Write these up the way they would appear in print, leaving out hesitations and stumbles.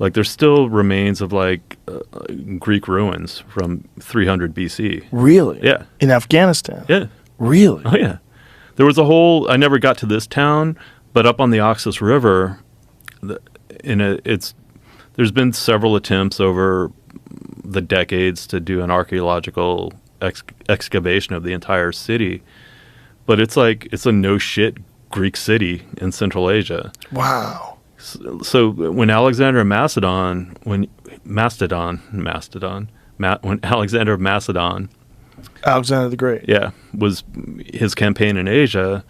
Like there's still remains of like Greek ruins from 300 BC. Really? Yeah. In Afghanistan? Yeah. Really? Oh yeah. There was a whole. I never got to this town, but up on the Oxus River, there's been several attempts over the decades to do an archaeological excavation of the entire city, but it's a no shit Greek city in Central Asia. Wow. So when Alexander of Macedon, when Alexander of Macedon, Alexander the Great. yeah, was his campaign in Asia,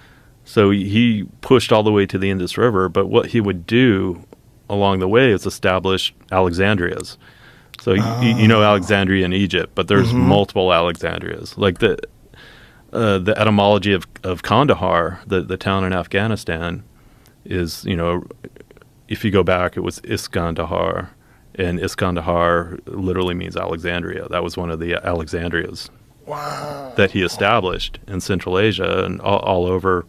so he pushed all the way to the Indus River, but what he would do along the way is establish Alexandrias. So you know Alexandria in Egypt, but there's multiple Alexandrias. Like the etymology of Kandahar, the town in Afghanistan, is, if you go back, it was Iskandahar, and Iskandahar literally means Alexandria. That was one of the Alexandrias that he established in Central Asia and all over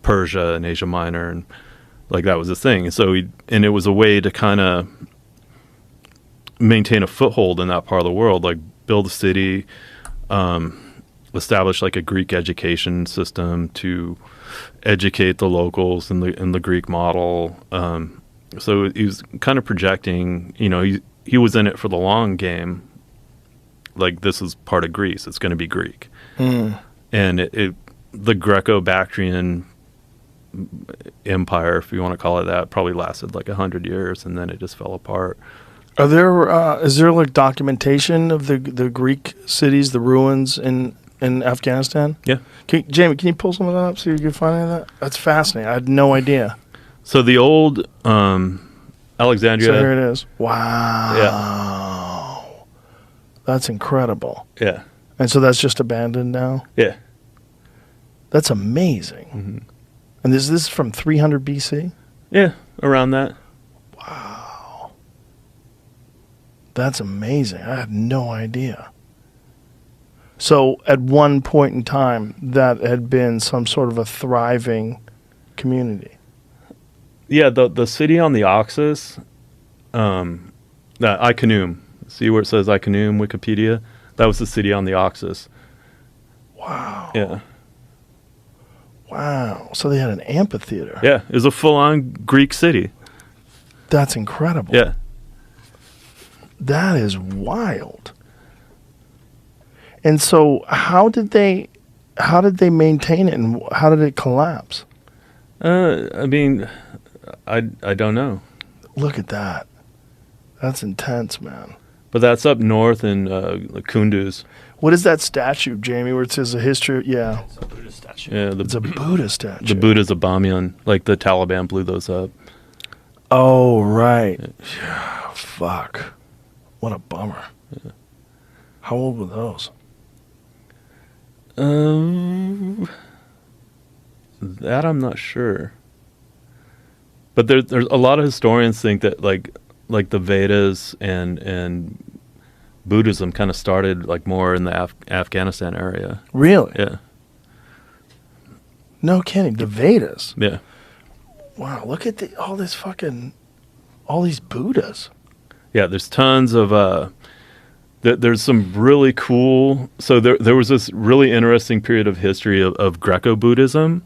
Persia and Asia Minor, and like that was the thing. So it was a way to kind of maintain a foothold in that part of the world, like build a city, establish like a Greek education system to educate the locals in the Greek model. So he was kind of projecting, he was in it for the long game. Like, this is part of Greece. It's going to be Greek. And the Greco-Bactrian empire, if you want to call it that, probably lasted like 100 years, and then it just fell apart. Is there like documentation of the Greek cities, the ruins in Afghanistan? Yeah. Jamie, can you pull some of that up so you can find any of that? That's fascinating. I had no idea. So the old Alexandria. So here it is. Wow. Yeah. That's incredible. Yeah. And so that's just abandoned now? Yeah. That's amazing. Mm-hmm. And this is from 300 BC? Yeah, around that. Wow. That's amazing. I had no idea. So at one point in time, that had been some sort of a thriving community. Yeah, the city on the Oxus, Iconium. See where it says Iconium, Wikipedia? That was the city on the Oxus. Wow. Yeah. Wow. So they had an amphitheater. Yeah, it was a full-on Greek city. That's incredible. Yeah. That is wild. And so how did they maintain it, and how did it collapse? I mean, I don't know. Look at that. That's intense, man. But that's up north in Kunduz. What is that statue, Jamie, where it says a history? Yeah. It's a Buddha statue. Yeah, It's a Buddha statue. The Buddha's of Bamiyan. Like the Taliban blew those up. Oh, right. Yeah. Fuck. What a bummer. Yeah. How old were those? That I'm not sure. But there's a lot of historians think that like the Vedas and Buddhism kind of started like more in the Afghanistan area. Really? Yeah. No kidding. The Vedas. Yeah. Wow. Look at all these Buddhas. Yeah. There's tons of. There's some really cool. So there was this really interesting period of history of Greco-Buddhism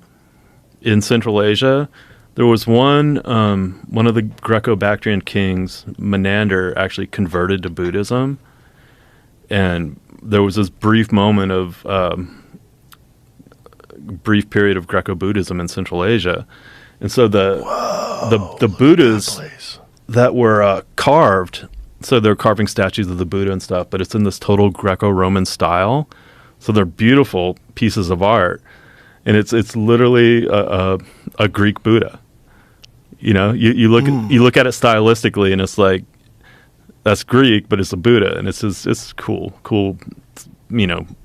in Central Asia. There was one of the Greco-Bactrian kings, Menander, actually converted to Buddhism. And there was this brief period of Greco-Buddhism in Central Asia. And so the Buddhas that were carved, so they're carving statues of the Buddha and stuff, but it's in this total Greco-Roman style. So they're beautiful pieces of art. And it's literally a Greek Buddha. You look at it stylistically, and it's like, that's Greek, but it's a Buddha, and it's cool,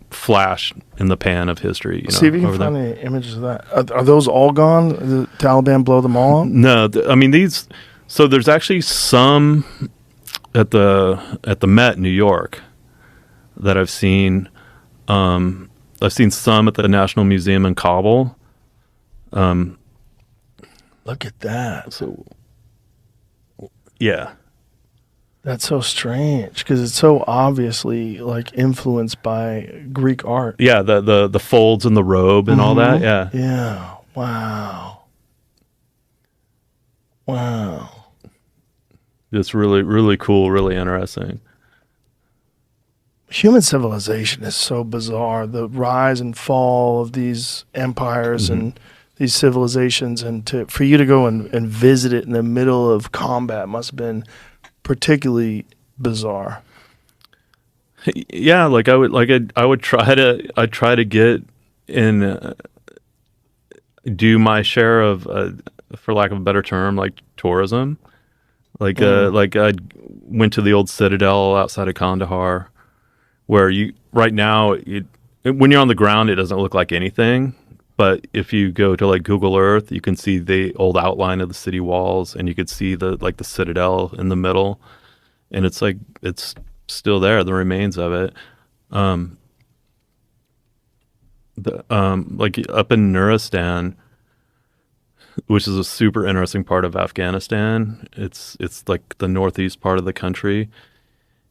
flash in the pan of history. See if you can find any images of that. Are those all gone? Did the Taliban blow them all up? No, these. So there's actually some at the Met in New York that I've seen. I've seen some at the National Museum in Kabul. Look at that. So Yeah. That's so strange because it's so obviously like influenced by Greek art. Yeah, the folds in the robe and all that. Yeah. Yeah. Wow. Wow. It's really, really cool, really interesting. Human civilization is so bizarre. The rise and fall of these empires and these civilizations, and for you to go and visit it in the middle of combat must have been particularly bizarre. Yeah, like I would try to get in, do my share of, for lack of a better term, like tourism. Like I went to the old citadel outside of Kandahar, where you right now when you're on the ground it doesn't look like anything, but if you go to like Google Earth, you can see the old outline of the city walls, and you could see the citadel in the middle, and it's like it's still there, the remains of it. Um, like up in Nuristan, which is a super interesting part of Afghanistan. It's like the northeast part of the country,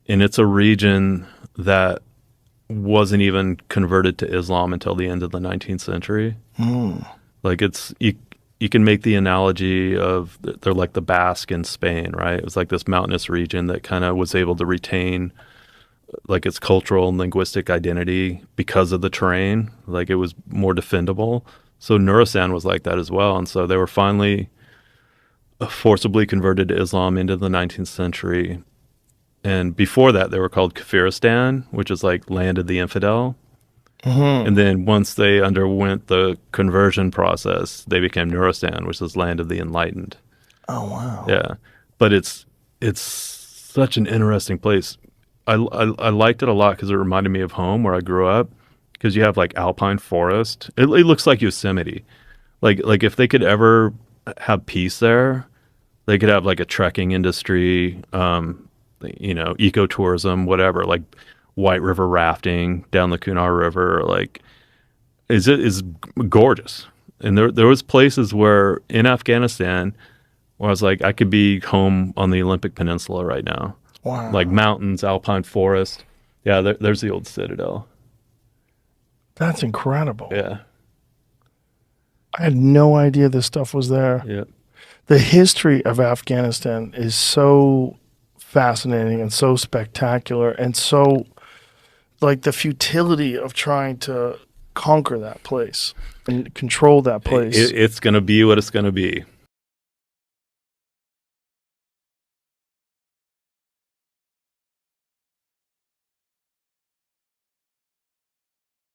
and it's a region that wasn't even converted to Islam until the end of the 19th century. Like you can make the analogy of they're like the Basque in Spain, right? It was like this mountainous region that kind of was able to retain like its cultural and linguistic identity because of the terrain. Like it was more defendable. So Nuristan was like that as well. And so they were finally forcibly converted to Islam into the 19th century. And before that, they were called Kafiristan, which is like land of the infidel. And then once they underwent the conversion process, they became Nuristan, which is land of the enlightened. Oh wow. Yeah. But it's such an interesting place. I liked it a lot because it reminded me of home where I grew up, because you have like alpine forest. It looks like Yosemite. Like if they could ever have peace there, they could have like a trekking industry, ecotourism, whatever, like White River rafting down the Kunar River. Like is gorgeous. And there was places where in Afghanistan where I was like, I could be home on the Olympic Peninsula right now. Wow. Like mountains, alpine forest. Yeah, there's the old citadel. That's incredible. Yeah. I had no idea this stuff was there. Yeah. The history of Afghanistan is so fascinating and so spectacular, and so like the futility of trying to conquer that place and control that place. It's going to be what it's going to be.